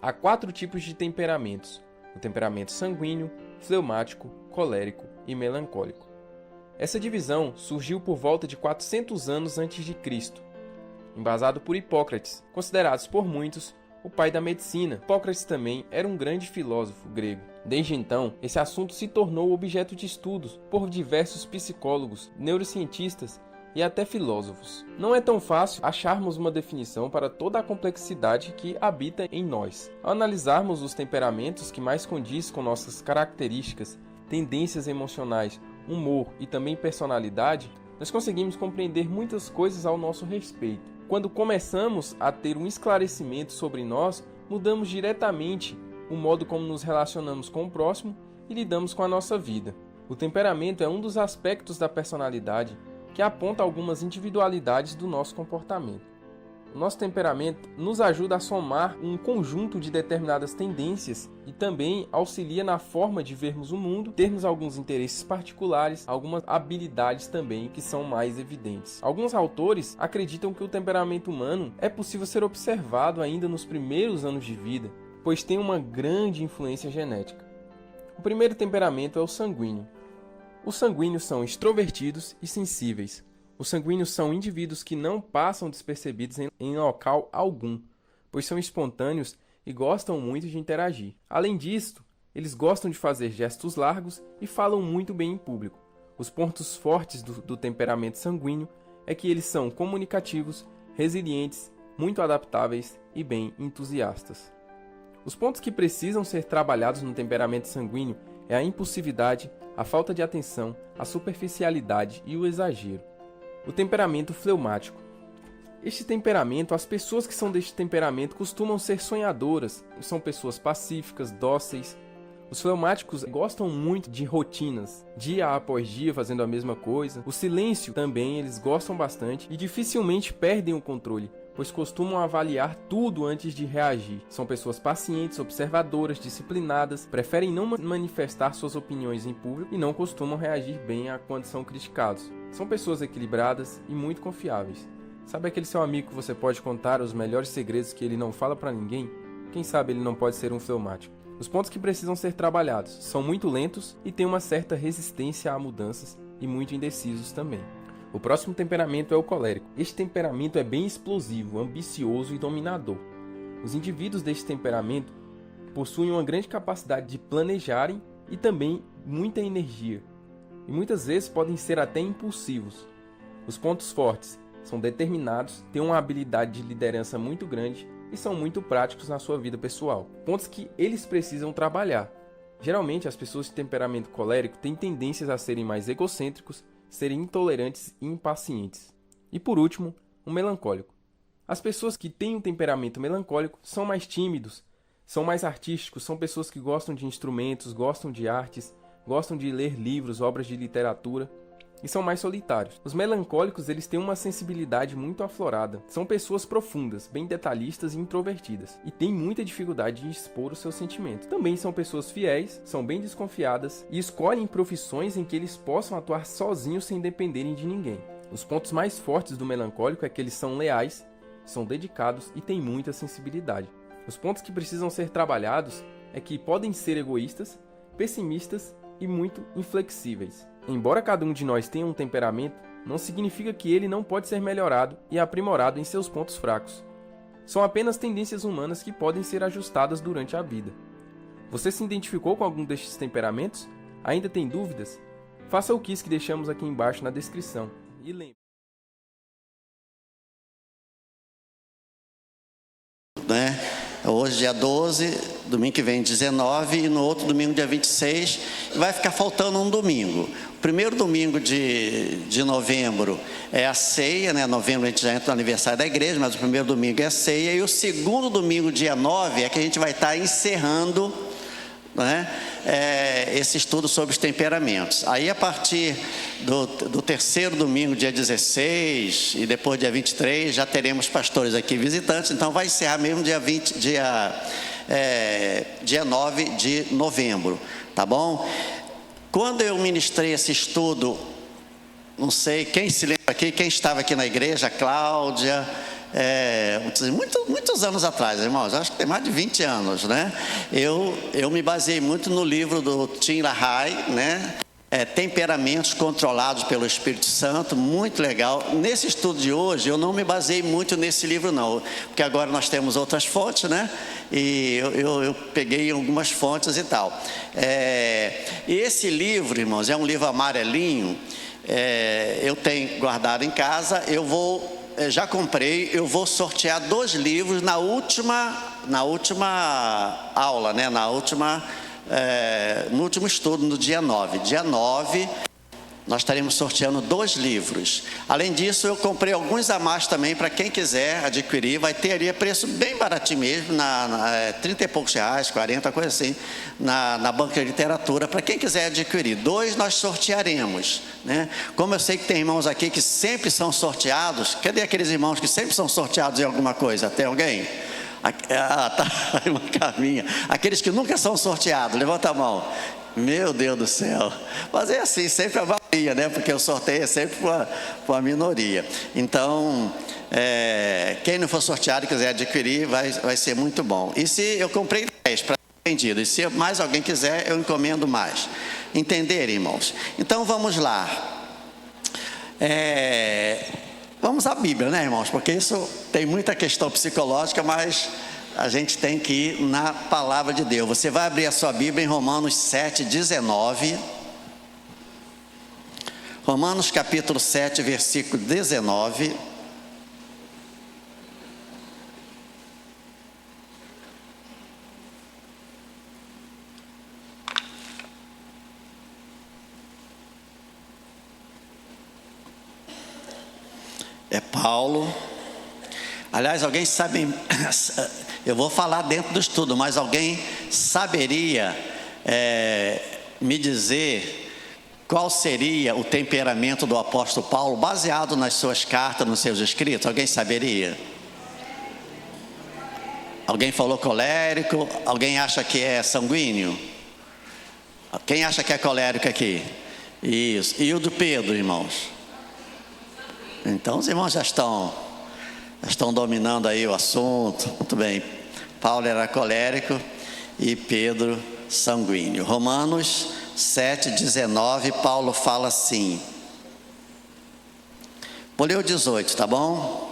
Há 4 tipos de temperamentos: o temperamento sanguíneo, fleumático, colérico e melancólico. Essa divisão surgiu por volta de 400 anos antes de Cristo, embasado por Hipócrates, considerados por muitos o pai da medicina. Hipócrates também era um grande filósofo grego. Desde então, esse assunto se tornou objeto de estudos por diversos psicólogos, neurocientistas e até filósofos. Não é tão fácil acharmos uma definição para toda a complexidade que habita em nós. Ao analisarmos os temperamentos que mais condiz com nossas características, tendências emocionais, humor e também personalidade, nós conseguimos compreender muitas coisas ao nosso respeito. Quando começamos a ter um esclarecimento sobre nós, mudamos diretamente o modo como nos relacionamos com o próximo e lidamos com a nossa vida. O temperamento é um dos aspectos da personalidade que aponta algumas individualidades do nosso comportamento. O nosso temperamento nos ajuda a somar um conjunto de determinadas tendências e também auxilia na forma de vermos o mundo, termos alguns interesses particulares, algumas habilidades também que são mais evidentes. Alguns autores acreditam que o temperamento humano é possível ser observado ainda nos primeiros anos de vida, pois tem uma grande influência genética. O primeiro temperamento é o sanguíneo. Os sanguíneos são extrovertidos e sensíveis. Os sanguíneos são indivíduos que não passam despercebidos em local algum, pois são espontâneos e gostam muito de interagir. Além disso, eles gostam de fazer gestos largos e falam muito bem em público. Os pontos fortes do temperamento sanguíneo é que eles são comunicativos, resilientes, muito adaptáveis e bem entusiastas. Os pontos que precisam ser trabalhados no temperamento sanguíneo é a impulsividade, a falta de atenção, a superficialidade e o exagero. O temperamento fleumático. Este temperamento, as pessoas que são deste temperamento costumam ser sonhadoras, são pessoas pacíficas, dóceis. Os fleumáticos gostam muito de rotinas, dia após dia fazendo a mesma coisa. O silêncio também eles gostam bastante e dificilmente perdem o controle, pois costumam avaliar tudo antes de reagir. São pessoas pacientes, observadoras, disciplinadas, preferem não manifestar suas opiniões em público e não costumam reagir bem quando são criticados. São pessoas equilibradas e muito confiáveis. Sabe aquele seu amigo que você pode contar os melhores segredos que ele não fala para ninguém? Quem sabe ele não pode ser um fleumático. Os pontos que precisam ser trabalhados são muito lentos e têm uma certa resistência a mudanças e muito indecisos também. O próximo temperamento é o colérico. Este temperamento é bem explosivo, ambicioso e dominador. Os indivíduos deste temperamento possuem uma grande capacidade de planejarem e também muita energia. E muitas vezes podem ser até impulsivos. Os pontos fortes são determinados, têm uma habilidade de liderança muito grande e são muito práticos na sua vida pessoal. Pontos que eles precisam trabalhar. Geralmente as pessoas de temperamento colérico têm tendências a serem mais egocêntricos, serem intolerantes e impacientes. E por último, o melancólico. As pessoas que têm um temperamento melancólico são mais tímidos, são mais artísticos, são pessoas que gostam de instrumentos, gostam de artes, gostam de ler livros, obras de literatura e são mais solitários. Os melancólicos eles têm uma sensibilidade muito aflorada, são pessoas profundas, bem detalhistas e introvertidas e têm muita dificuldade de expor os seus sentimentos. Também são pessoas fiéis, são bem desconfiadas e escolhem profissões em que eles possam atuar sozinhos sem dependerem de ninguém. Os pontos mais fortes do melancólico é que eles são leais, são dedicados e têm muita sensibilidade. Os pontos que precisam ser trabalhados é que podem ser egoístas, pessimistas e muito inflexíveis. Embora cada um de nós tenha um temperamento, não significa que ele não pode ser melhorado e aprimorado em seus pontos fracos. São apenas tendências humanas que podem ser ajustadas durante a vida. Você se identificou com algum destes temperamentos? Ainda tem dúvidas? Faça o quiz que deixamos aqui embaixo na descrição. E lembre... Hoje, dia 12, domingo que vem, 19, e no outro domingo, dia 26, vai ficar faltando um domingo. O primeiro domingo de novembro é a ceia, né? Novembro a gente já entra no aniversário da igreja, mas o primeiro domingo é a ceia, e o segundo domingo, dia 9, é que a gente vai estar encerrando, né, esse estudo sobre os temperamentos. Aí a partir do terceiro domingo, dia 16, e depois dia 23, já teremos pastores aqui visitantes, então vai encerrar mesmo dia 9 de novembro, tá bom? Quando eu ministrei esse estudo, não sei, quem se lembra aqui, quem estava aqui na igreja, Cláudia, muitos anos atrás, irmãos, acho que tem mais de 20 anos, né? Eu me baseei muito no livro do Tim LaHaye, né? Temperamentos controlados pelo Espírito Santo, muito legal. Nesse estudo de hoje, eu não me baseei muito nesse livro não, porque agora nós temos outras fontes, né? E eu peguei algumas fontes e tal. E esse livro, irmãos, é um livro amarelinho, eu tenho guardado em casa, já comprei, eu vou sortear 2 livros na última aula, né? No último estudo, no dia 9. Dia 9, nós estaremos sorteando 2 livros. Além disso, eu comprei alguns a mais também, para quem quiser adquirir. Vai ter ali a preço bem baratinho mesmo, 30 e poucos reais, 40, coisa assim, na banca de literatura, para quem quiser adquirir. 2 nós sortearemos, né? Como eu sei que tem irmãos aqui que sempre são sorteados, cadê aqueles irmãos que sempre são sorteados em alguma coisa? Tem alguém? Tá, uma caminha. Aqueles que nunca são sorteados, levanta a mão. Meu Deus do céu. Mas é assim, sempre a maioria, né? Porque o sorteio é sempre para a minoria. Então, quem não for sorteado e quiser adquirir, vai ser muito bom. E se eu comprei 10 para ser vendido, e se mais alguém quiser, eu encomendo mais. Entenderam, irmãos? Então, vamos lá. Vamos à Bíblia, né, irmãos? Porque isso tem muita questão psicológica, mas a gente tem que ir na palavra de Deus. Você vai abrir a sua Bíblia em Romanos 7:19. Romanos capítulo 7, versículo 19. É Paulo. Aliás, alguém sabe, eu vou falar dentro do estudo, mas alguém saberia me dizer qual seria o temperamento do apóstolo Paulo, baseado nas suas cartas, nos seus escritos? Alguém saberia? Alguém falou colérico? Alguém acha que é sanguíneo? Quem acha que é colérico aqui? Isso. E o do Pedro, irmãos? Então os irmãos já estão dominando aí o assunto. Muito bem. Paulo era colérico e Pedro sanguíneo. Romanos 7:19, Paulo fala assim. Vou ler o 18, tá bom?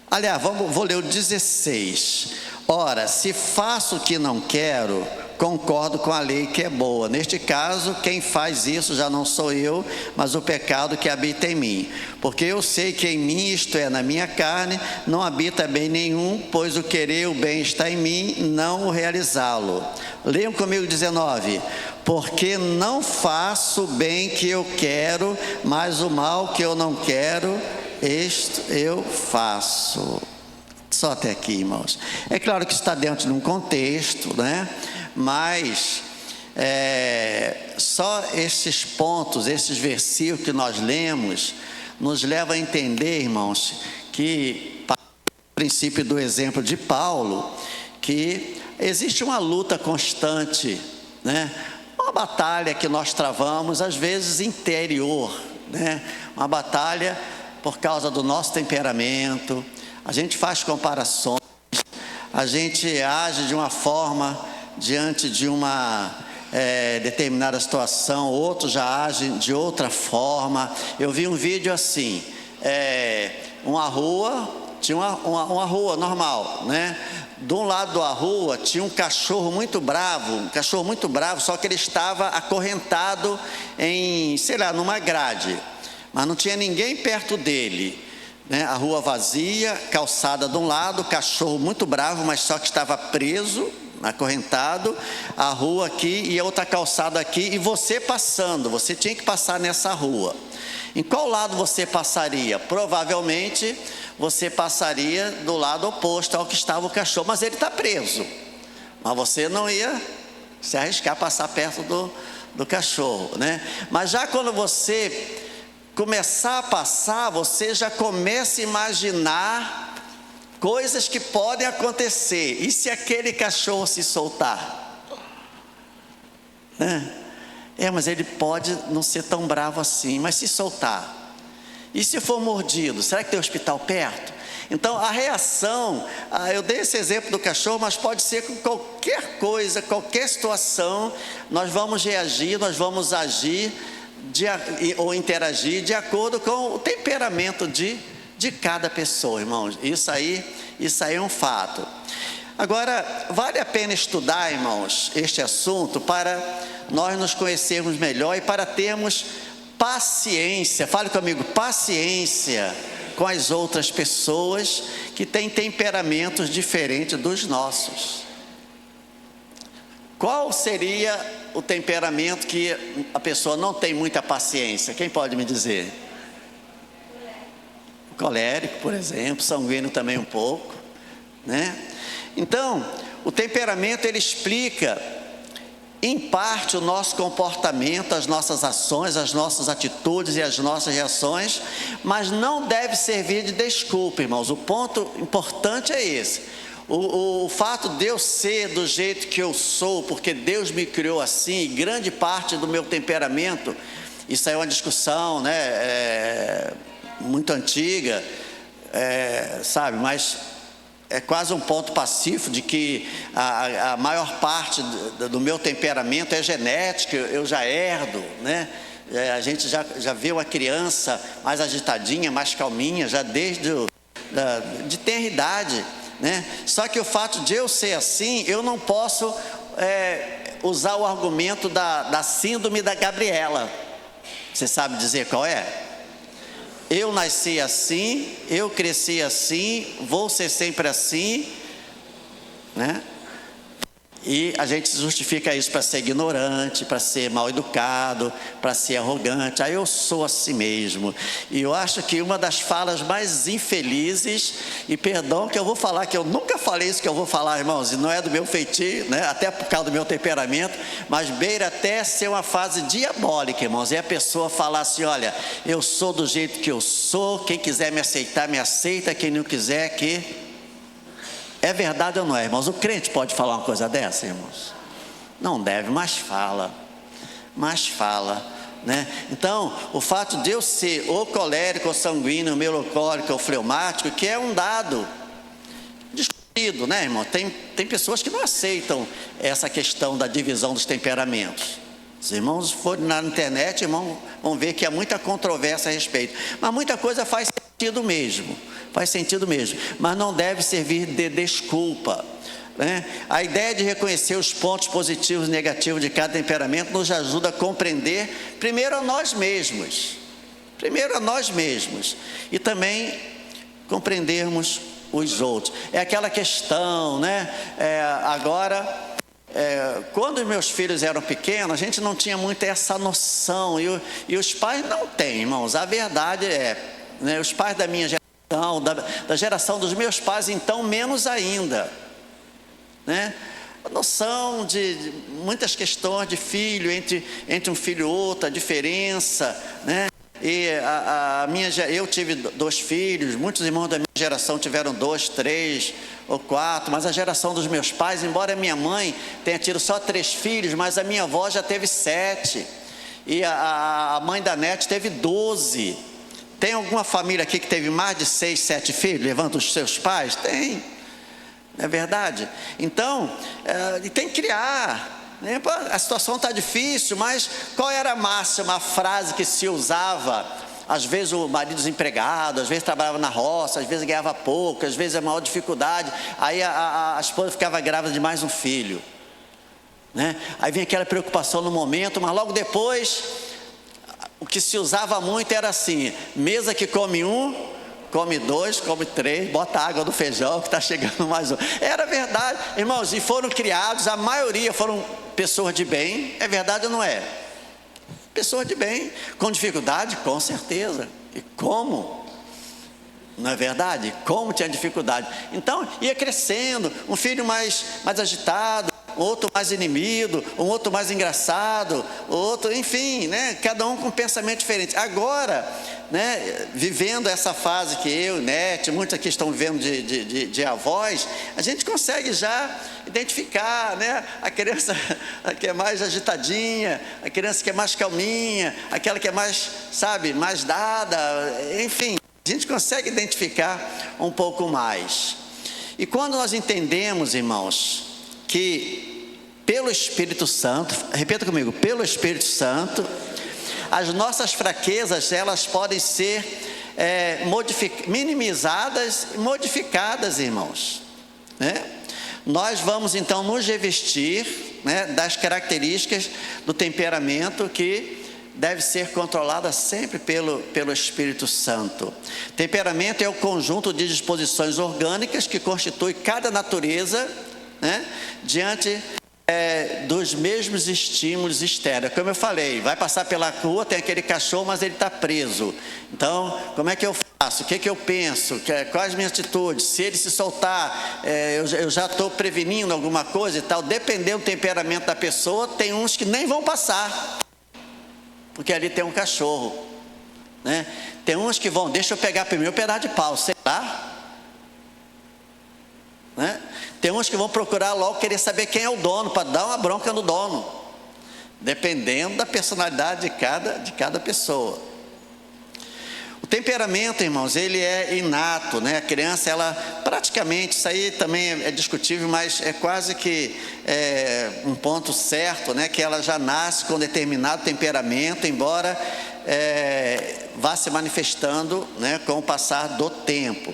Aliás, vou ler o 16. Ora, se faço o que não quero, concordo com a lei que é boa. Neste caso, quem faz isso já não sou eu, mas o pecado que habita em mim. Porque eu sei que em mim, isto é, na minha carne, não habita bem nenhum, pois o querer o bem está em mim, não o realizá-lo. Leiam comigo 19. Porque não faço o bem que eu quero, mas o mal que eu não quero, isto eu faço. Só até aqui, irmãos. É claro que está dentro de um contexto, né? Mas só esses pontos, esses versículos que nós lemos, nos leva a entender, irmãos, que, para o princípio do exemplo de Paulo, que existe uma luta constante, né? Uma batalha que nós travamos, às vezes interior, né? Uma batalha por causa do nosso temperamento. A gente faz comparações, a gente age de uma forma diante de uma determinada situação, outros já agem de outra forma. Eu vi um vídeo assim, uma rua, tinha uma rua normal, né? De um lado da rua tinha um cachorro muito bravo, só que ele estava acorrentado em, sei lá, numa grade, mas não tinha ninguém perto dele. A rua vazia, calçada de um lado, cachorro muito bravo, mas só que estava preso, acorrentado, a rua aqui e a outra calçada aqui, e você passando, você tinha que passar nessa rua. Em qual lado você passaria? Provavelmente você passaria do lado oposto ao que estava o cachorro, mas ele está preso. Mas você não ia se arriscar a passar perto do cachorro, né? Mas já quando você começar a passar, você já começa a imaginar coisas que podem acontecer. E se aquele cachorro se soltar? Mas ele pode não ser tão bravo assim, mas se soltar? E se for mordido? Será que tem hospital perto? Então, a reação, eu dei esse exemplo do cachorro, mas pode ser com qualquer coisa, qualquer situação, nós vamos reagir, nós vamos agir ou interagir de acordo com o temperamento de cada pessoa, irmãos. Isso aí é um fato. Agora, vale a pena estudar, irmãos, este assunto para nós nos conhecermos melhor e para termos paciência, fale comigo, paciência com as outras pessoas que têm temperamentos diferentes dos nossos. Qual seria o temperamento que a pessoa não tem muita paciência? Quem pode me dizer? O colérico, por exemplo, sanguíneo também um pouco, né? Então, o temperamento ele explica em parte o nosso comportamento, as nossas ações, as nossas atitudes e as nossas reações, mas não deve servir de desculpa, irmãos. O ponto importante é esse. O fato de eu ser do jeito que eu sou, porque Deus me criou assim, e grande parte do meu temperamento, isso aí é uma discussão, né, muito antiga, sabe, mas é quase um ponto pacífico de que a maior parte do meu temperamento é genética, eu já herdo, né? A gente já vê uma criança mais agitadinha, mais calminha, já desde de tenra idade, né? Só que o fato de eu ser assim, eu não posso usar o argumento da síndrome da Gabriela. Você sabe dizer qual é? Eu nasci assim, eu cresci assim, vou ser sempre assim, né? E a gente justifica isso para ser ignorante, para ser mal educado, para ser arrogante. Eu sou assim mesmo. E eu acho que uma das falas mais infelizes, e perdão que eu vou falar, que eu nunca falei isso que eu vou falar, irmãos, e não é do meu feitio, né? Até por causa do meu temperamento, mas beira até ser uma fase diabólica, irmãos. E a pessoa falar assim: olha, eu sou do jeito que eu sou, quem quiser me aceitar, me aceita, quem não quiser, que... É verdade ou não é, irmãos? O crente pode falar uma coisa dessa, irmãos? Não deve, mas fala, né? Então, o fato de eu ser ou colérico, ou sanguíneo, ou melancólico, ou fleumático, que é um dado discutido, né, irmão? Tem pessoas que não aceitam essa questão da divisão dos temperamentos. Os irmãos forem na internet, irmão, vão ver que há muita controvérsia a respeito, mas muita coisa faz sentido mesmo, mas não deve servir de desculpa, né? A ideia de reconhecer os pontos positivos e negativos de cada temperamento nos ajuda a compreender primeiro a nós mesmos, e também compreendermos os outros. É aquela questão, né? Quando os meus filhos eram pequenos, a gente não tinha muito essa noção, e os pais não têm, irmãos. A verdade né, os pais da minha geração, da geração dos meus pais, então, menos ainda, né? A noção de muitas questões de filho, entre um filho e outro, a diferença, né? E eu tive 2 filhos, muitos irmãos da minha geração tiveram 2, 3 ou 4, mas a geração dos meus pais, embora a minha mãe tenha tido só 3 filhos, mas a minha avó já teve 7, e a mãe da Nete teve 12. Tem alguma família aqui que teve mais de 6, 7 filhos? Levanta os seus pais? Tem, não é verdade? Então, tem que criar. A situação está difícil, mas qual era a máxima, a frase que se usava? Às vezes o marido desempregado, às vezes trabalhava na roça, às vezes ganhava pouco, às vezes a maior dificuldade, aí a esposa ficava grávida de mais um filho, né? Aí vinha aquela preocupação no momento, mas logo depois, o que se usava muito era assim: mesa que come um, come 2, come 3, bota água no feijão que está chegando mais um. Era verdade, irmãos, e foram criados, a maioria foram pessoas de bem, é verdade ou não é? Pessoas de bem, com dificuldade, com certeza. E como? Não é verdade? Como tinha dificuldade. Então, ia crescendo, um filho mais agitado, outro mais inimigo, um outro mais engraçado, outro, enfim, né? Cada um com um pensamento diferente. Agora, né, vivendo essa fase que eu, Nete, muitos aqui estão vivendo de avós, a gente consegue já identificar, né, a criança que é mais agitadinha, a criança que é mais calminha, aquela que é mais, sabe, mais dada, enfim. A gente consegue identificar um pouco mais. E quando nós entendemos, irmãos, que pelo Espírito Santo, repita comigo, pelo Espírito Santo, as nossas fraquezas, elas podem ser minimizadas e modificadas, irmãos, né? Nós vamos então nos revestir, né, das características do temperamento que deve ser controlada sempre pelo Espírito Santo. Temperamento é o conjunto de disposições orgânicas que constitui cada natureza, né, diante dos mesmos estímulos externos. Como eu falei, vai passar pela rua, tem aquele cachorro, mas ele está preso. Então, como é que eu faço? O que eu penso? Quais as minhas atitudes? Se ele se soltar, eu já estou prevenindo alguma coisa e tal. Dependendo do temperamento da pessoa, tem uns que nem vão passar, porque ali tem um cachorro, né? Tem uns que vão, deixa eu pegar primeiro um pedaço de pau, sei lá, né? Tem uns que vão procurar logo querer saber quem é o dono, para dar uma bronca no dono, dependendo da personalidade de cada pessoa. O temperamento, irmãos, ele é inato, né? A criança, ela praticamente, isso aí também é discutível, mas é quase que um ponto certo, né? Que ela já nasce com determinado temperamento, embora vá se manifestando, né, com o passar do tempo.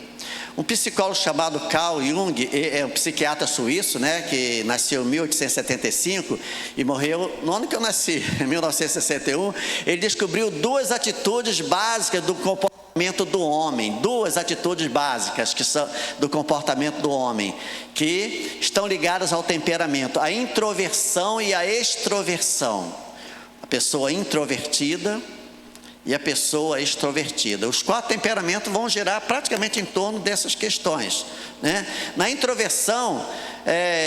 Um psicólogo chamado Carl Jung, é um psiquiatra suíço, né, que nasceu em 1875 e morreu no ano que eu nasci, em 1961. Ele descobriu duas atitudes básicas do comportamento do homem, duas atitudes básicas que são do comportamento do homem, que estão ligadas ao temperamento: a introversão e a extroversão. A pessoa introvertida e a pessoa extrovertida. Os 4 temperamentos vão girar praticamente em torno dessas questões, né? Na introversão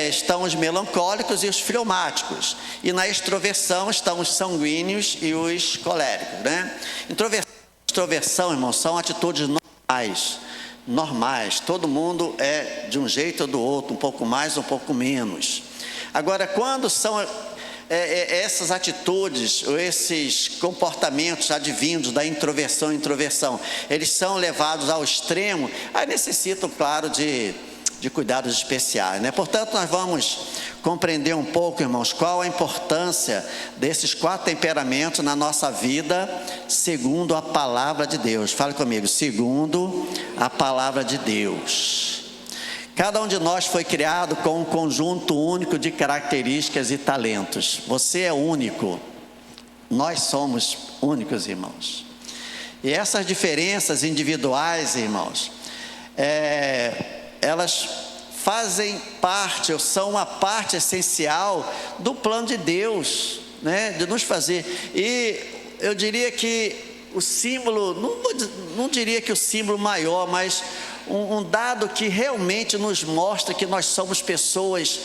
estão os melancólicos e os fleumáticos, e na extroversão estão os sanguíneos e os coléricos, né? Introversão e extroversão, irmãos, são atitudes normais. Todo mundo é de um jeito ou do outro, um pouco mais, um pouco menos. Agora, quando são essas atitudes, ou esses comportamentos advindos da introversão e introversão, eles são levados ao extremo, aí necessitam, claro, de cuidados especiais, né? Portanto, nós vamos compreender um pouco, irmãos, qual a importância desses 4 temperamentos na nossa vida, segundo a palavra de Deus. Fale comigo, segundo a palavra de Deus. Cada um de nós foi criado com um conjunto único de características e talentos. Você é único. Nós somos únicos, irmãos. E essas diferenças individuais, irmãos, elas fazem parte, ou são uma parte essencial do plano de Deus, né? De nos fazer. E eu diria que o símbolo, não diria que o símbolo maior, mas um dado que realmente nos mostra que nós somos pessoas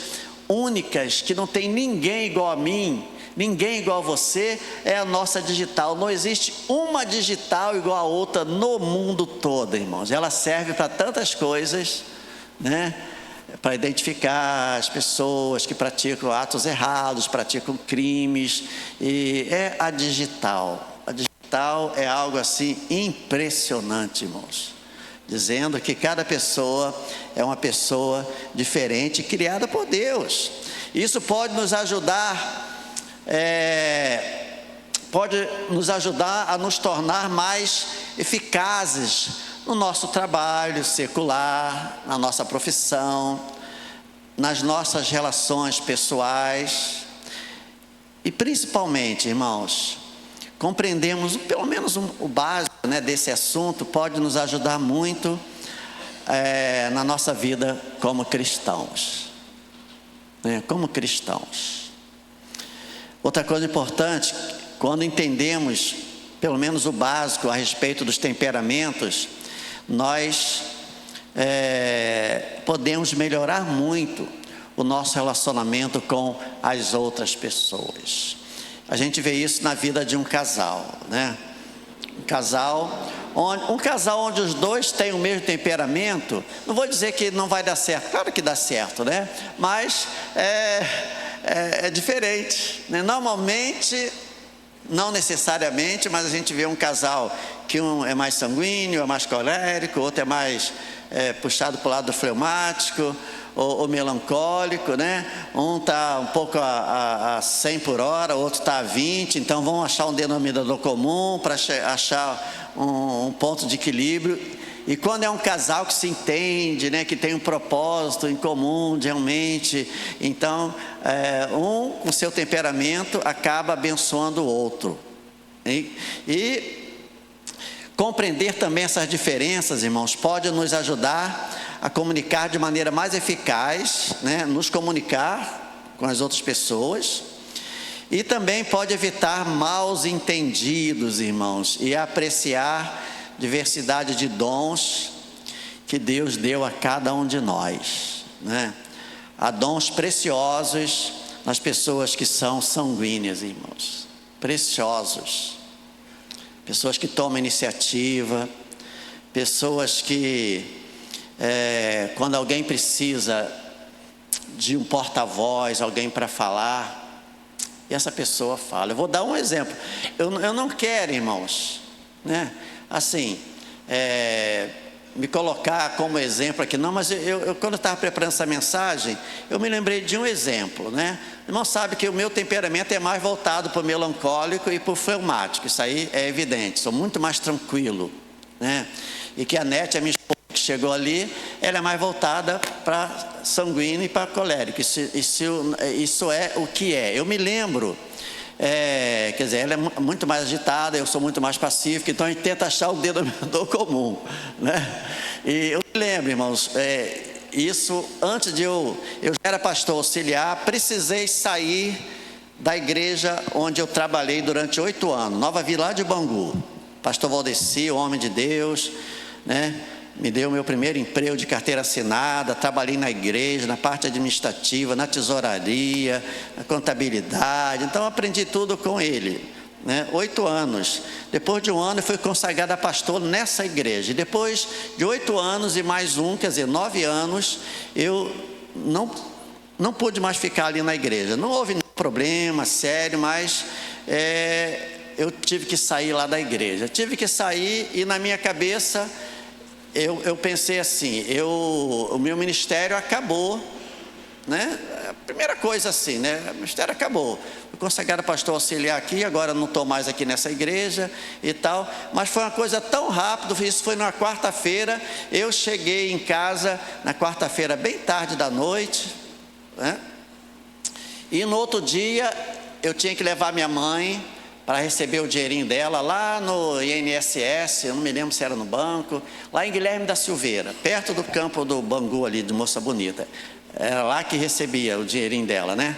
únicas, que não tem ninguém igual a mim, ninguém igual a você, é a nossa digital. Não existe uma digital igual a outra no mundo todo, irmãos. Ela serve para tantas coisas, né? Para identificar as pessoas que praticam atos errados, praticam crimes, e é a digital. A digital é algo assim impressionante, irmãos, dizendo que cada pessoa é uma pessoa diferente, criada por Deus. Isso pode nos ajudar, a nos tornar mais eficazes no nosso trabalho secular, na nossa profissão, nas nossas relações pessoais. E principalmente, irmãos, compreendemos pelo menos o básico, né, desse assunto, pode nos ajudar muito na nossa vida como cristãos, né? Como cristãos. Outra coisa importante, quando entendemos pelo menos o básico a respeito dos temperamentos, nós podemos melhorar muito o nosso relacionamento com as outras pessoas. A gente vê isso na vida de um casal, né? Um casal onde os dois têm o mesmo temperamento, não vou dizer que não vai dar certo, claro que dá certo, né? Mas é diferente, né? Normalmente Não necessariamente, mas a gente vê um casal que um é mais sanguíneo, é mais colérico, outro é mais puxado para o lado fleumático ou melancólico, né? Um está um pouco a 100 por hora, outro está a 20, então vão achar um denominador comum para achar um ponto de equilíbrio. E quando é um casal que se entende, né, que tem um propósito em comum, realmente, então, um com seu temperamento acaba abençoando o outro. E compreender também essas diferenças, irmãos, pode nos ajudar a comunicar de maneira mais eficaz, né, nos comunicar com as outras pessoas. E também pode evitar maus entendidos, irmãos, e apreciar diversidade de dons que Deus deu a cada um de nós, né? Há dons preciosos nas pessoas que são sanguíneas, irmãos, preciosos, pessoas que tomam iniciativa, pessoas que quando alguém precisa de um porta-voz, alguém para falar, e essa pessoa fala. Eu vou dar um exemplo. Eu não quero, irmãos, né, assim, me colocar como exemplo aqui, não, mas eu quando eu estava preparando essa mensagem, eu me lembrei de um exemplo, né? O irmão sabe que o meu temperamento é mais voltado para o melancólico e para o fleumático, isso aí é evidente, sou muito mais tranquilo, né? E que a Nete, a minha esposa que chegou ali, ela é mais voltada para sanguíneo e para colérico, isso é o que é. Eu me lembro, quer dizer, ela é muito mais agitada, eu sou muito mais pacífico, então a gente tenta achar o denominador comum, né? E eu me lembro, irmãos, isso antes de eu já era pastor auxiliar, precisei sair da igreja onde eu trabalhei durante 8 anos, Nova Vila de Bangu. Pastor Valdeci, o homem de Deus, né, me deu meu primeiro emprego de carteira assinada, trabalhei na igreja, na parte administrativa, na tesouraria, na contabilidade, então aprendi tudo com ele, né? 8 anos, depois de 1 ano eu fui consagrado a pastor nessa igreja, e depois de 8 anos e mais um, quer dizer, 9 anos, eu não pude mais ficar ali na igreja, não houve nenhum problema sério, mas eu tive que sair lá da igreja, tive que sair, e na minha cabeça eu pensei assim, o meu ministério acabou, né? A primeira coisa assim, né? O ministério acabou, fui consagrado pastor auxiliar aqui, agora não estou mais aqui nessa igreja e tal, mas foi uma coisa tão rápida, isso foi na quarta-feira, eu cheguei em casa na quarta-feira bem tarde da noite, né? E no outro dia eu tinha que levar minha mãe para receber o dinheirinho dela lá no INSS, eu não me lembro se era no banco, lá em Guilherme da Silveira, perto do campo do Bangu ali, de Moça Bonita. Era lá que recebia o dinheirinho dela, né?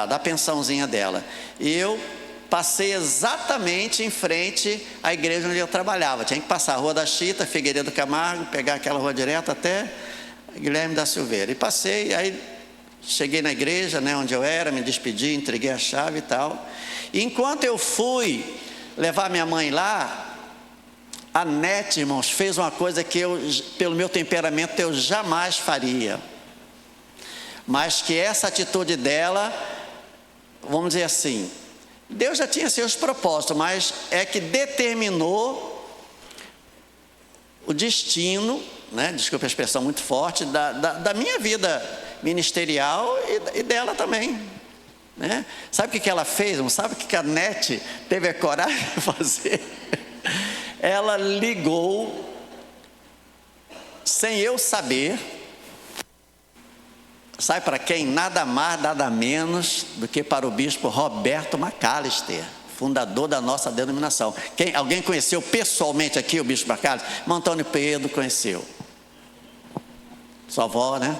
Da pensãozinha dela. E eu passei exatamente em frente à igreja onde eu trabalhava. Tinha que passar a Rua da Chita, Figueiredo Camargo, pegar aquela rua direta até Guilherme da Silveira. E passei, aí cheguei na igreja, né, onde eu era, me despedi, entreguei a chave e tal. E enquanto eu fui levar minha mãe lá, a Nete, irmãos, fez uma coisa que eu, pelo meu temperamento, eu jamais faria. Mas que essa atitude dela, vamos dizer assim, Deus já tinha seus propósitos, mas é que determinou o destino, né, desculpa a expressão muito forte, da minha vida ministerial e dela também, né? Sabe o que ela fez? Não sabe o que a Nete teve a coragem de fazer? Ela ligou, sem eu saber, sabe para quem? Nada mais, nada menos do que para o bispo Roberto Macalister, fundador da nossa denominação. Alguém conheceu pessoalmente aqui o bispo Macalister? Antônio Pedro conheceu. Sua avó, né?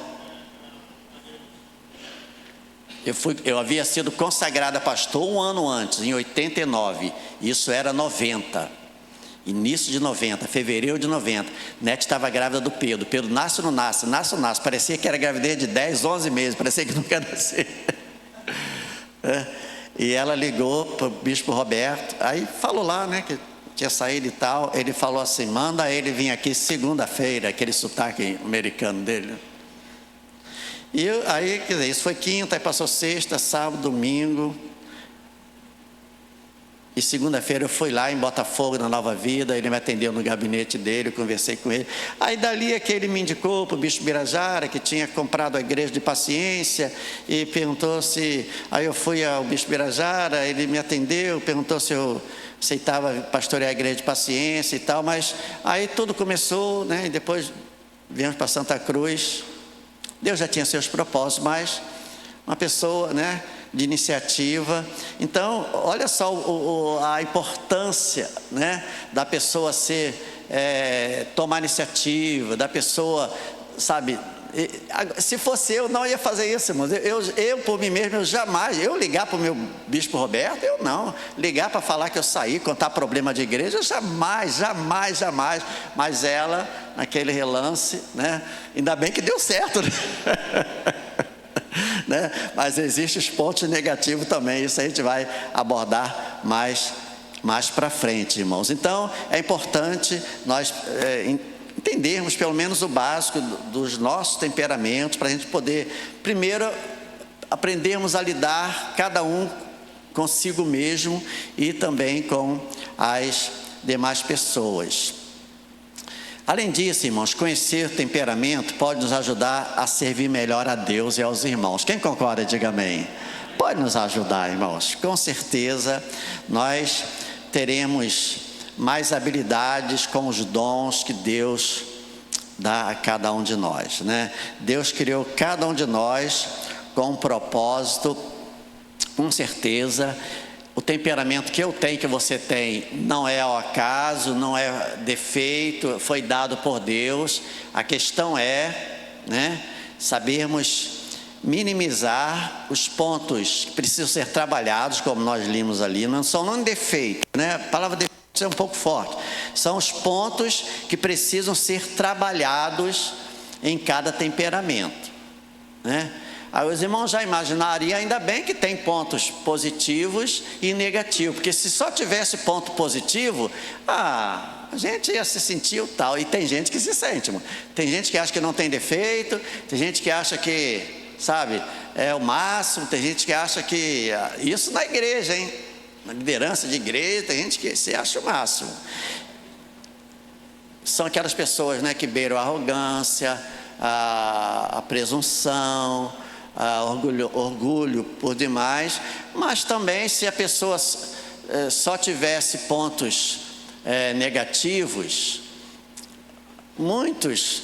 Eu havia sido consagrado a pastor 1 ano antes, em 89, isso era 90, início de 90, fevereiro de 90, Nete estava grávida do Pedro nasce ou não nasce, nasce ou nasce, parecia que era gravidez de 10, 11 meses, parecia que nunca ia nascer, e ela ligou para o bispo Roberto, aí falou lá, né, que tinha saído e tal, ele falou assim, manda ele vir aqui segunda-feira, aquele sotaque americano dele. E aí, quer dizer, isso foi quinta, aí passou sexta, sábado, domingo. E segunda-feira eu fui lá em Botafogo, na Nova Vida, ele me atendeu no gabinete dele, eu conversei com ele. Aí dali é que ele me indicou para o Bispo Birajara, que tinha comprado a igreja de Paciência, e perguntou se... Aí eu fui ao Bispo Birajara, ele me atendeu, perguntou se eu aceitava pastorear a igreja de Paciência e tal, mas aí tudo começou, né? E depois viemos para Santa Cruz. Deus já tinha seus propósitos, mas uma pessoa, né, de iniciativa. Então, olha só a importância, né, da pessoa tomar iniciativa, da pessoa, sabe? Se fosse eu, não ia fazer isso, irmãos. Eu por mim mesmo, eu ligar para o meu bispo Roberto, eu não. Ligar para falar que eu saí, contar problema de igreja, jamais. Mas ela, naquele relance, né? Ainda bem que deu certo, né? Né? Mas existem os pontos negativos também. Isso a gente vai abordar mais para frente, irmãos. Então, é importante nós entendermos pelo menos o básico dos nossos temperamentos, para a gente poder, primeiro, aprendermos a lidar cada um consigo mesmo e também com as demais pessoas. Além disso, irmãos, conhecer o temperamento pode nos ajudar a servir melhor a Deus e aos irmãos. Quem concorda, diga amém. Pode nos ajudar, irmãos. Com certeza, nós teremos mais habilidades com os dons que Deus dá a cada um de nós, né? Deus criou cada um de nós com um propósito, com certeza. O temperamento que eu tenho, que você tem, não é ao acaso, não é defeito, foi dado por Deus. A questão é, né, sabermos minimizar os pontos que precisam ser trabalhados, como nós limos ali. Não são não defeito, né? A palavra defeito é um pouco forte. São os pontos que precisam ser trabalhados em cada temperamento, né? Aí os irmãos já imaginariam, ainda bem que tem pontos positivos e negativos, porque se só tivesse ponto positivo, a gente ia se sentir o tal. E tem gente que se sente, mano. Tem gente que acha que não tem defeito, tem gente que acha que, sabe, é o máximo, tem gente que acha que... Isso na igreja, hein? Na liderança de igreja, tem gente que se acha o máximo. São aquelas pessoas, né, que beiram a arrogância, a presunção, orgulho por demais. Mas também, se a pessoa só tivesse pontos negativos, muitos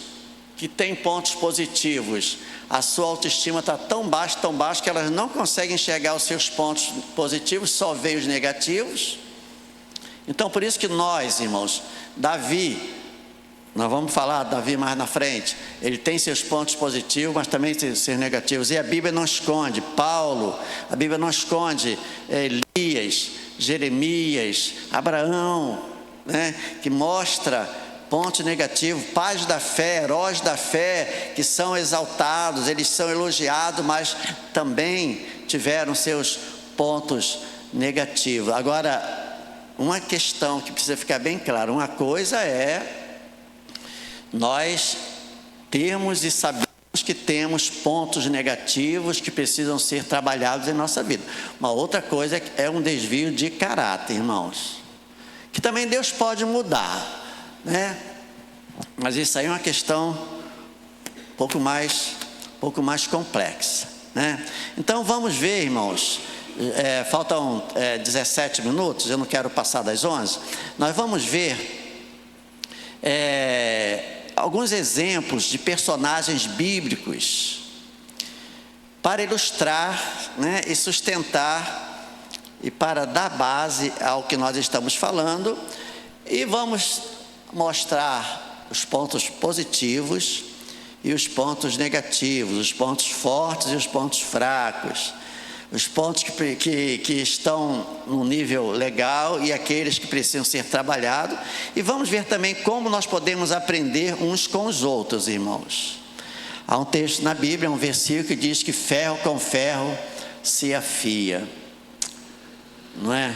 que têm pontos positivos, a sua autoestima está tão baixa que elas não conseguem enxergar os seus pontos positivos, só veem os negativos. Então, por isso que nós, irmãos, Davi, nós vamos falar de Davi mais na frente, ele tem seus pontos positivos, mas também tem seus negativos, e a Bíblia não esconde. Paulo, a Bíblia não esconde Elias, Jeremias, Abraão, né, que mostra pontos negativos, pais da fé, heróis da fé, que são exaltados, eles são elogiados, mas também tiveram seus pontos negativos. Agora, uma questão que precisa ficar bem clara, uma coisa é nós termos e sabermos que temos pontos negativos que precisam ser trabalhados em nossa vida. Uma outra coisa é um desvio de caráter, irmãos, que também Deus pode mudar, né? Mas isso aí é uma questão um pouco mais complexa, né? Então vamos ver, irmãos, faltam 17 minutos, eu não quero passar das 11. Nós vamos ver alguns exemplos de personagens bíblicos para ilustrar, né, e sustentar e para dar base ao que nós estamos falando, e vamos mostrar os pontos positivos e os pontos negativos, os pontos fortes e os pontos fracos, os pontos que estão no nível legal e aqueles que precisam ser trabalhados. E vamos ver também como nós podemos aprender uns com os outros, irmãos. Há um texto na Bíblia, um versículo que diz que ferro com ferro se afia, não é?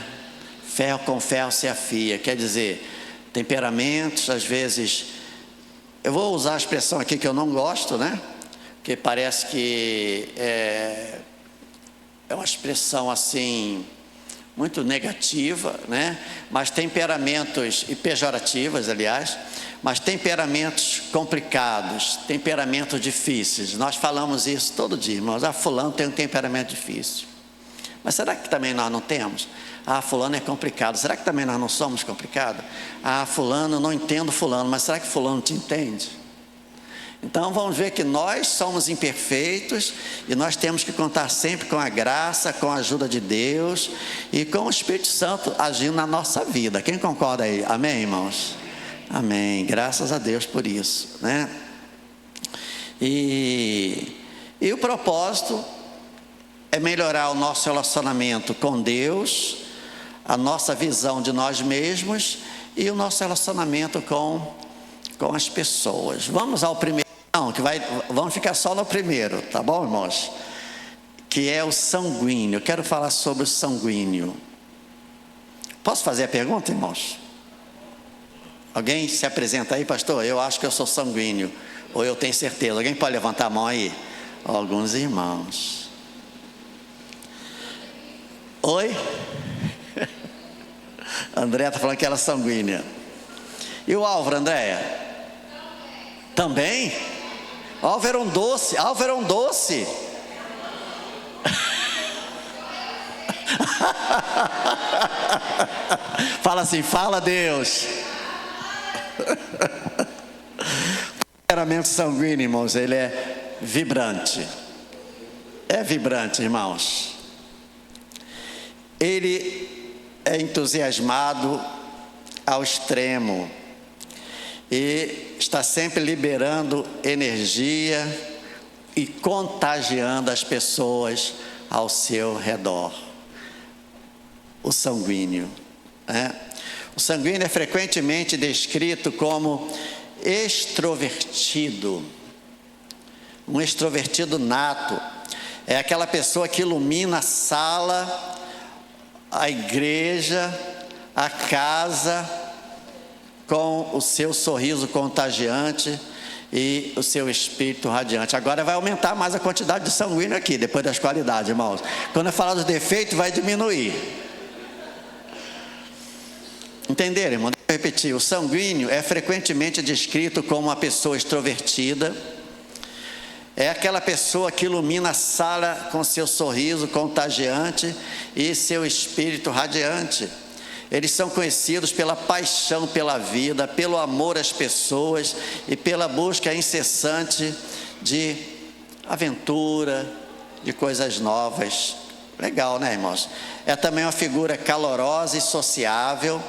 Ferro com ferro se afia, quer dizer, temperamentos, às vezes, eu vou usar a expressão aqui que eu não gosto, né? Porque parece que é uma expressão assim, muito negativa, né? Mas temperamentos, e pejorativas, aliás, mas temperamentos complicados, temperamentos difíceis. Nós falamos isso todo dia, irmãos. Fulano tem um temperamento difícil. Mas será que também nós não temos? Fulano é complicado. Será que também nós não somos complicados? Fulano, não entendo fulano, mas será que fulano te entende? Então vamos ver que nós somos imperfeitos e nós temos que contar sempre com a graça, com a ajuda de Deus e com o Espírito Santo agindo na nossa vida. Quem concorda aí? Amém, irmãos? Amém. Graças a Deus por isso, né? E o propósito é melhorar o nosso relacionamento com Deus, a nossa visão de nós mesmos e o nosso relacionamento com as pessoas. Vamos ao primeiro. Não, vamos ficar só no primeiro, tá bom, irmãos? Que é o sanguíneo. Eu quero falar sobre o sanguíneo. Posso fazer a pergunta, irmãos? Alguém se apresenta aí, pastor? Eu acho que eu sou sanguíneo. Ou eu tenho certeza. Alguém pode levantar a mão aí? Alguns irmãos. Oi? André está falando que ela é sanguínea. E o Álvaro, Andréia? Também? Álvaro é um doce. Álvaro é um doce. Fala assim, fala Deus. O temperamento sanguíneo, irmãos, ele é vibrante. É vibrante, irmãos. Ele é entusiasmado ao extremo e está sempre liberando energia e contagiando as pessoas ao seu redor. O sanguíneo, né? O sanguíneo é frequentemente descrito como extrovertido, um extrovertido nato. É aquela pessoa que ilumina a sala, a igreja, a casa, com o seu sorriso contagiante e o seu espírito radiante. Agora vai aumentar mais a quantidade de sanguíneo aqui, depois das qualidades, irmãos. Quando eu falar dos defeitos, vai diminuir. Entenderam, irmão? Deixa eu repetir. O sanguíneo é frequentemente descrito como uma pessoa extrovertida. É aquela pessoa que ilumina a sala com seu sorriso contagiante e seu espírito radiante. Eles são conhecidos pela paixão pela vida, pelo amor às pessoas e pela busca incessante de aventura, de coisas novas. Legal, né, irmãos? É também uma figura calorosa e sociável,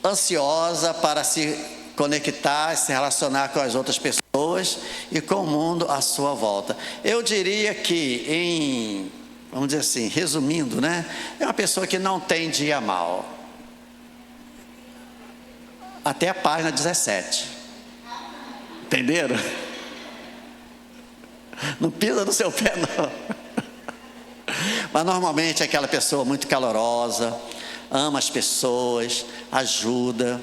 ansiosa para se conectar, se relacionar com as outras pessoas e com o mundo à sua volta. Eu diria que, vamos dizer assim, resumindo, né? É uma pessoa que não tem dia mal. Até a página 17. Entenderam? Não pisa no seu pé, não. Mas normalmente é aquela pessoa muito calorosa, ama as pessoas, ajuda,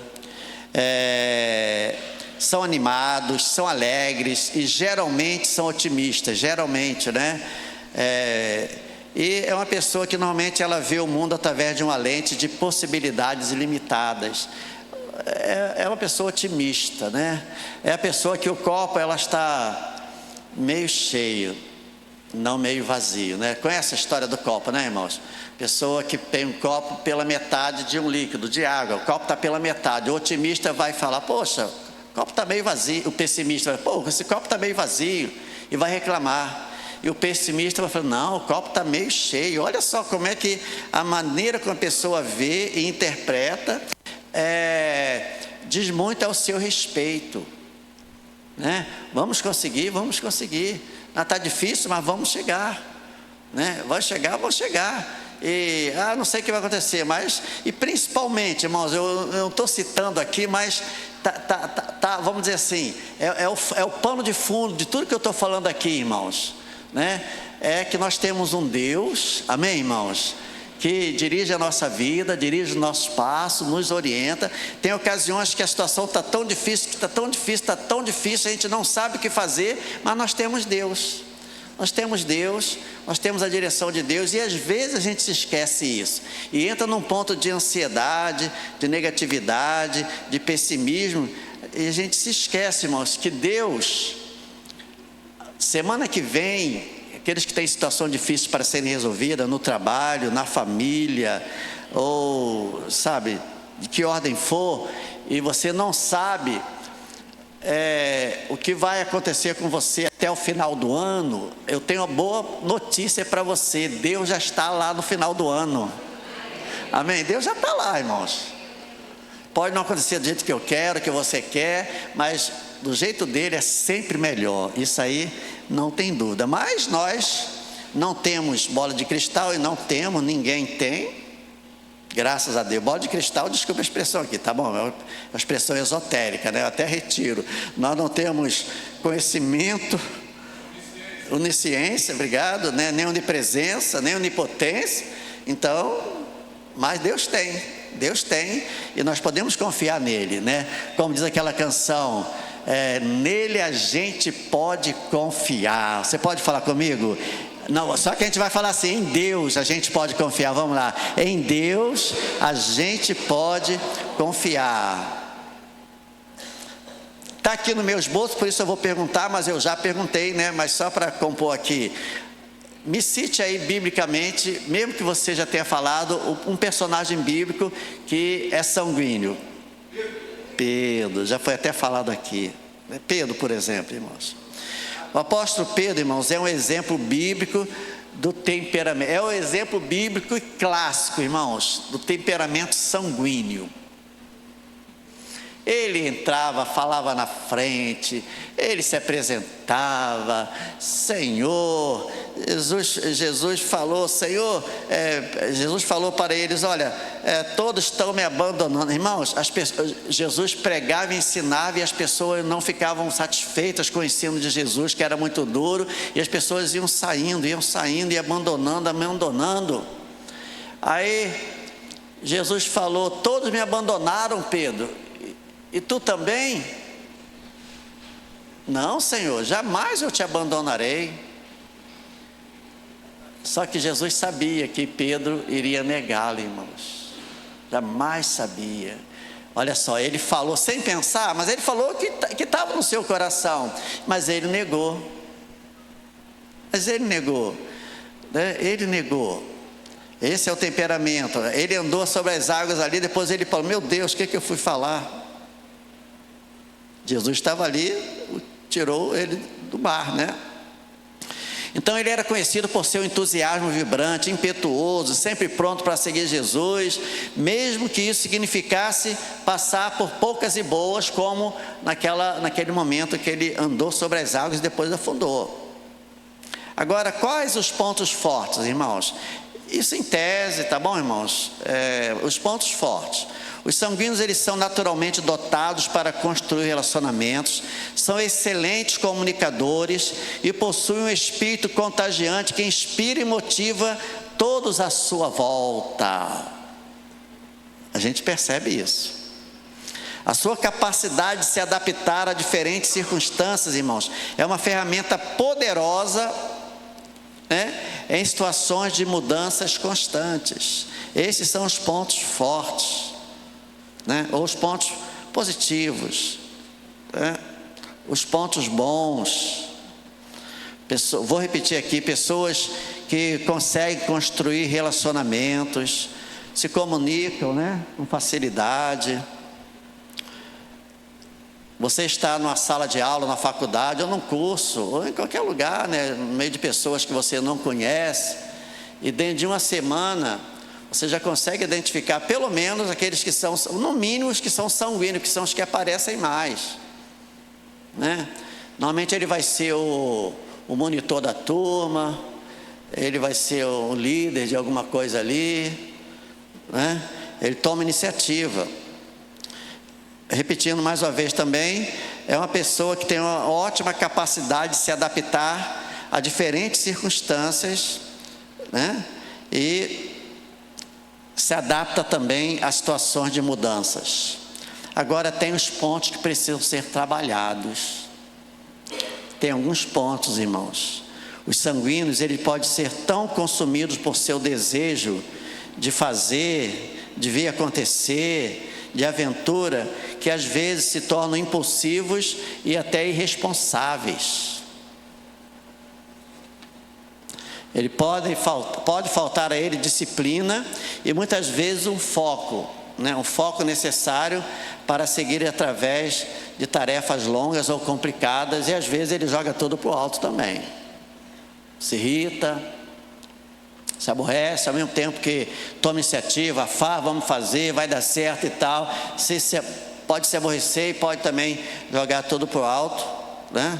são animados, são alegres e geralmente são otimistas, geralmente, né? E é uma pessoa que normalmente ela vê o mundo através de uma lente de possibilidades ilimitadas. É uma pessoa otimista, né? É a pessoa que o copo ela está meio cheio, não meio vazio, né? Conhece a história do copo, né, irmãos? Pessoa que tem um copo pela metade de um líquido, de água, o copo está pela metade. O otimista vai falar, poxa, o copo está meio vazio. O pessimista vai, pô, esse copo está meio vazio, e vai reclamar. E o pessimista vai falar, não, o copo está meio cheio. Olha só como é que a maneira como a pessoa vê e interpreta diz muito ao seu respeito, né? Vamos conseguir. Não está difícil, mas vamos chegar, né? Vai chegar, vamos chegar. E não sei o que vai acontecer, mas e principalmente, irmãos, eu não estou citando aqui, mas vamos dizer assim, é o pano de fundo de tudo que eu estou falando aqui, irmãos, né? É que nós temos um Deus, amém, irmãos, que dirige a nossa vida, dirige o nosso passo, nos orienta. Tem ocasiões que a situação está tão difícil, a gente não sabe o que fazer, mas nós temos Deus. Nós temos Deus, nós temos a direção de Deus, e às vezes a gente se esquece isso, e entra num ponto de ansiedade, de negatividade, de pessimismo, e a gente se esquece, irmãos, que Deus, semana que vem, aqueles que têm situação difícil para serem resolvidas, no trabalho, na família, ou sabe, de que ordem for, e você não sabe o que vai acontecer com você até o final do ano, eu tenho uma boa notícia para você: Deus já está lá no final do ano. Amém? Deus já está lá, irmãos. Pode não acontecer do jeito que eu quero, que você quer, mas do jeito dele é sempre melhor. Isso aí não tem dúvida. Mas nós não temos bola de cristal, e não temos, ninguém tem. Graças a Deus. Bola de cristal, desculpa a expressão aqui, tá bom? É uma expressão esotérica, né? Eu até retiro. Nós não temos conhecimento, onisciência, obrigado, né? Nem onipresença, nem onipotência. Então, mas Deus tem, e nós podemos confiar nele, né? Como diz aquela canção, nele a gente pode confiar. Você pode falar comigo? Não, só que a gente vai falar assim: em Deus a gente pode confiar. Vamos lá, em Deus a gente pode confiar. Está aqui no meu esboço, por isso eu vou perguntar, mas eu já perguntei, né? Mas só para compor aqui, me cite aí biblicamente, mesmo que você já tenha falado, um personagem bíblico que é sanguíneo. Pedro, já foi até falado aqui. Pedro, por exemplo, irmãos. O apóstolo Pedro, irmãos, é um exemplo bíblico do temperamento, é o exemplo bíblico e clássico, irmãos, do temperamento sanguíneo. Ele entrava, falava na frente, ele se apresentava: Senhor, Jesus falou, Senhor, Jesus falou para eles: olha, todos estão me abandonando. Irmãos, Jesus pregava e ensinava, e as pessoas não ficavam satisfeitas com o ensino de Jesus, que era muito duro, e as pessoas iam saindo e abandonando. Aí Jesus falou: todos me abandonaram, Pedro, e tu também? Não, Senhor, jamais eu te abandonarei. Só que Jesus sabia que Pedro iria negá-lo, irmãos. Jamais sabia. Olha só, ele falou sem pensar, mas ele falou que estava no seu coração. Mas ele negou. Né? Ele negou. Esse é o temperamento. Ele andou sobre as águas ali, depois ele falou: meu Deus, o que eu fui falar? Jesus estava ali, tirou ele do mar, né? Então ele era conhecido por seu entusiasmo vibrante, impetuoso, sempre pronto para seguir Jesus, mesmo que isso significasse passar por poucas e boas, como naquele momento que ele andou sobre as águas e depois afundou. Agora, quais os pontos fortes, irmãos? Isso em tese, tá bom, irmãos? Os pontos fortes. Os sanguíneos, eles são naturalmente dotados para construir relacionamentos, são excelentes comunicadores e possuem um espírito contagiante que inspira e motiva todos à sua volta. A gente percebe isso. A sua capacidade de se adaptar a diferentes circunstâncias, irmãos, é uma ferramenta poderosa, né, em situações de mudanças constantes. Esses são os pontos fortes, né, ou os pontos positivos, né, os pontos bons. Vou repetir aqui: pessoas que conseguem construir relacionamentos, se comunicam, né, com facilidade. Você está numa sala de aula, na faculdade, ou num curso, ou em qualquer lugar, né, no meio de pessoas que você não conhece, e dentro de uma semana você já consegue identificar pelo menos aqueles que são, no mínimo, os que são sanguíneos, que são os que aparecem mais, né? Normalmente ele vai ser o monitor da turma, ele vai ser o líder de alguma coisa ali, né? Ele toma iniciativa. Repetindo mais uma vez também, é uma pessoa que tem uma ótima capacidade de se adaptar a diferentes circunstâncias, né? E se adapta também a situações de mudanças. Agora, tem os pontos que precisam ser trabalhados. Tem alguns pontos, irmãos. Os sanguíneos, ele pode ser tão consumidos por seu desejo de fazer, de ver acontecer, de aventura, que às vezes se tornam impulsivos e até irresponsáveis. Pode faltar a ele disciplina e muitas vezes um foco necessário para seguir através de tarefas longas ou complicadas, e às vezes ele joga tudo para o alto também. Se irrita, se aborrece, ao mesmo tempo que toma iniciativa, vamos fazer, vai dar certo e tal. Pode se aborrecer e pode também jogar tudo para o alto, né?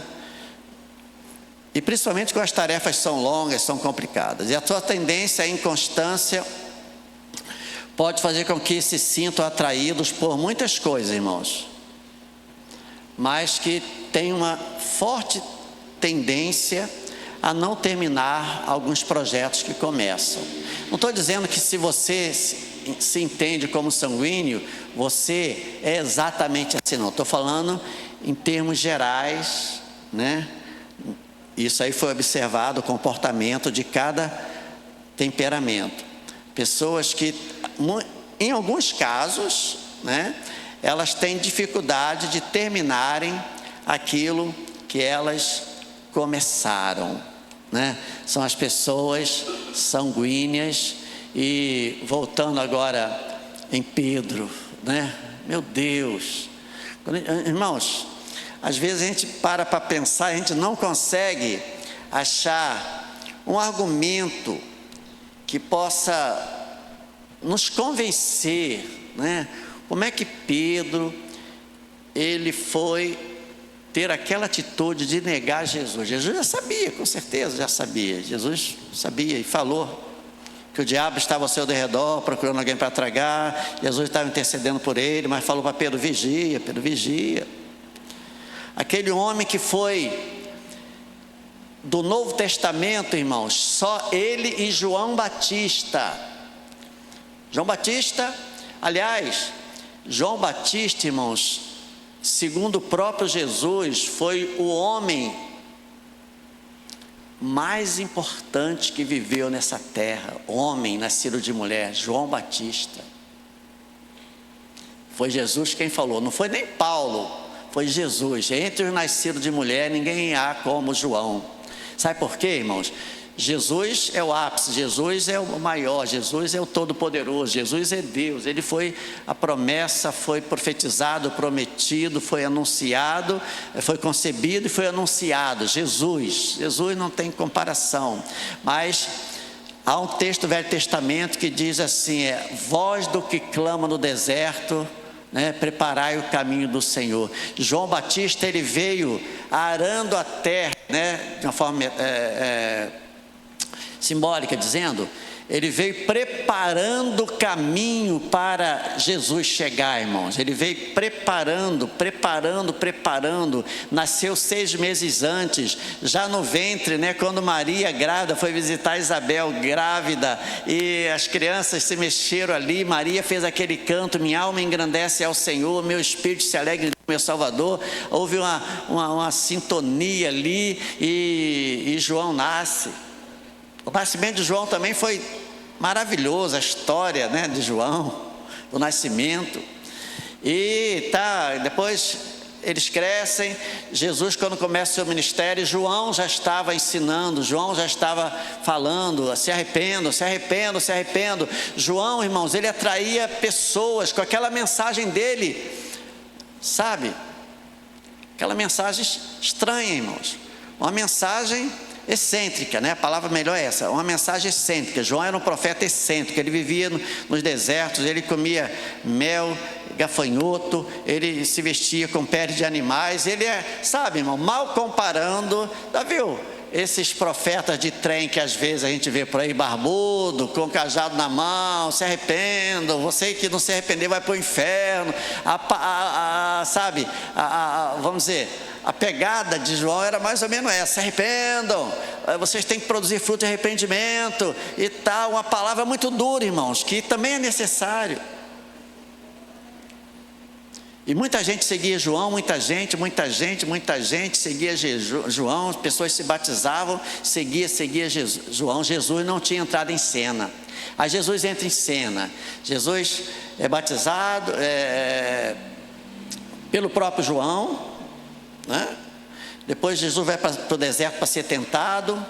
E principalmente quando as tarefas são longas, são complicadas. E a sua tendência à inconstância pode fazer com que se sintam atraídos por muitas coisas, irmãos, mas que tem uma forte tendência a não terminar alguns projetos que começam. Não estou dizendo que se você se entende como sanguíneo, você é exatamente assim, não. Estou falando em termos gerais, né? Isso aí foi observado, o comportamento de cada temperamento. Pessoas que, em alguns casos, né, elas têm dificuldade de terminarem aquilo que elas começaram, né? São as pessoas sanguíneas. E voltando agora em Pedro, né? Meu Deus, irmãos, às vezes a gente para pensar, a gente não consegue achar um argumento que possa nos convencer, né? Como é que Pedro, ele foi ter aquela atitude de negar Jesus? Jesus já sabia, com certeza já sabia. Jesus sabia e falou que o diabo estava ao seu derredor, procurando alguém para tragar. Jesus estava intercedendo por ele, mas falou para Pedro: vigia, Pedro, vigia. Aquele homem que foi do Novo Testamento, irmãos, só ele e João Batista. João Batista, aliás, João Batista, irmãos, segundo o próprio Jesus, foi o homem mais importante que viveu nessa terra. Homem nascido de mulher, João Batista. Foi Jesus quem falou, não foi nem Paulo, foi Jesus. Entre os nascidos de mulher, ninguém há como João. Sabe por quê, irmãos? Jesus é o ápice, Jesus é o maior, Jesus é o todo-poderoso, Jesus é Deus. Ele foi a promessa, foi profetizado, prometido, foi anunciado, foi concebido e foi anunciado. Jesus não tem comparação. Mas há um texto do Velho Testamento que diz assim: voz do que clama no deserto, né, preparai o caminho do Senhor. João Batista, ele veio arando a terra, né, de uma forma simbólica, dizendo, ele veio preparando o caminho para Jesus chegar, irmãos. Ele veio preparando. Nasceu 6 meses antes, já no ventre, né? Quando Maria, grávida, foi visitar Isabel, grávida, e as crianças se mexeram ali. Maria fez aquele canto: minha alma engrandece ao Senhor, meu espírito se alegra em meu Salvador. Houve uma sintonia ali, e João nasce. O nascimento de João também foi maravilhoso, a história, né, de João, do nascimento. E depois eles crescem. Jesus, quando começa o seu ministério, João já estava ensinando, João já estava falando: se arrependam, se arrependam, se arrependam. João, irmãos, ele atraía pessoas com aquela mensagem dele, sabe? Aquela mensagem estranha, irmãos, uma mensagem excêntrica, né? A palavra melhor é essa, uma mensagem excêntrica. João era um profeta excêntrico, ele vivia nos desertos, ele comia mel, gafanhoto, ele se vestia com peles de animais, ele sabe, irmão, mal comparando, viu? Esses profetas de trem que às vezes a gente vê por aí, barbudo, com cajado na mão: se arrependam, você que não se arrepender vai para o inferno. Sabe, vamos dizer, a pegada de João era mais ou menos essa: se arrependam, vocês têm que produzir fruto de arrependimento e tal. Uma palavra muito dura, irmãos, que também é necessário. E muita gente seguia João, muita gente seguia João, pessoas se batizavam, seguia João. Jesus não tinha entrado em cena. Aí Jesus entra em cena. Jesus é batizado pelo próprio João, né? Depois Jesus vai para o deserto para ser tentado.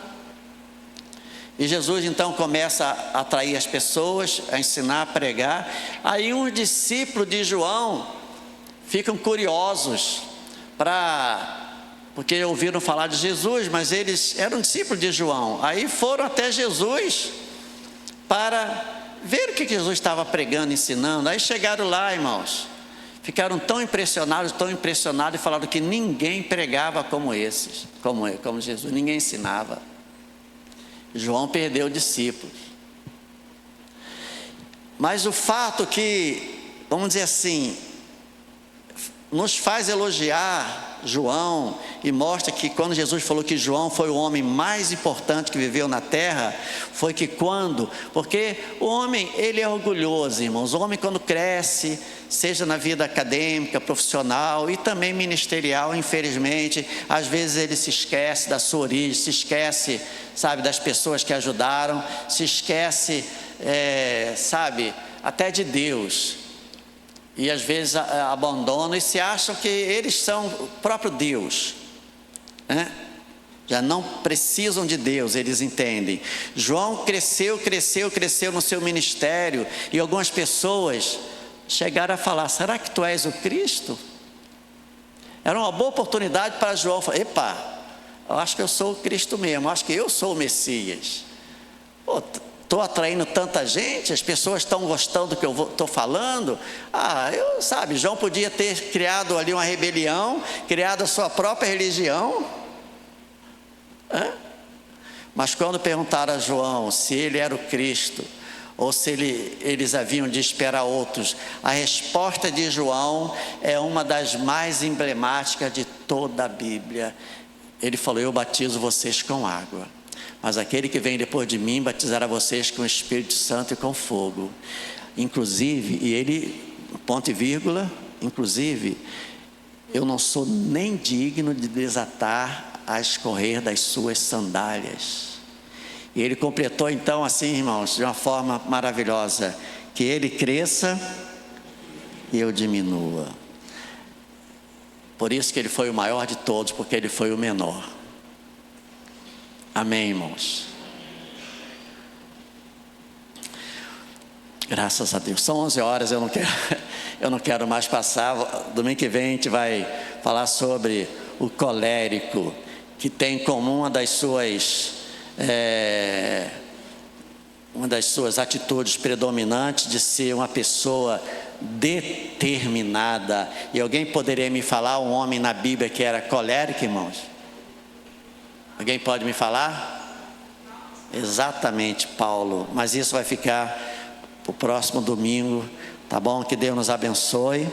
E Jesus então começa a atrair as pessoas, a ensinar, a pregar. Aí uns discípulos de João ficam curiosos, porque ouviram falar de Jesus, mas eles eram discípulos de João. Aí foram até Jesus para ver o que Jesus estava pregando, ensinando. Aí chegaram lá, irmãos, ficaram tão impressionados e falaram que ninguém pregava como Jesus, ninguém ensinava. João perdeu discípulos. Mas o fato que, vamos dizer assim, nos faz elogiar João e mostra que quando Jesus falou que João foi o homem mais importante que viveu na terra, foi que porque o homem, ele é orgulhoso, irmãos. O homem, quando cresce, seja na vida acadêmica, profissional e também ministerial, infelizmente, às vezes ele se esquece da sua origem, se esquece, sabe, das pessoas que ajudaram, se esquece, até de Deus. E às vezes abandonam e se acham que eles são o próprio Deus, né? Já não precisam de Deus, eles entendem. João cresceu no seu ministério, e algumas pessoas chegaram a falar: será que tu és o Cristo? Era uma boa oportunidade para João falar: epa, eu acho que eu sou o Cristo mesmo, eu acho que eu sou o Messias. Estou atraindo tanta gente, as pessoas estão gostando do que eu estou falando. João podia ter criado ali uma rebelião, criado a sua própria religião. Mas quando perguntaram a João se ele era o Cristo, ou se eles haviam de esperar outros, a resposta de João é uma das mais emblemáticas de toda a Bíblia. Ele falou: eu batizo vocês com água, mas aquele que vem depois de mim batizará vocês com o Espírito Santo e com fogo. Inclusive, e ele, ponto e vírgula, inclusive, eu não sou nem digno de desatar a escorrer das suas sandálias. E ele completou então assim, irmãos, de uma forma maravilhosa: que ele cresça e eu diminua. Por isso que ele foi o maior de todos, porque ele foi o menor. Amém, irmãos? Graças a Deus. São 11 horas, eu não quero mais passar. Domingo que vem a gente vai falar sobre o colérico, que tem em comum uma das suas atitudes predominantes de ser uma pessoa determinada. E alguém poderia me falar um homem na Bíblia que era colérico, irmãos? Alguém pode me falar? Exatamente, Paulo. Mas isso vai ficar para o próximo domingo, tá bom? Que Deus nos abençoe.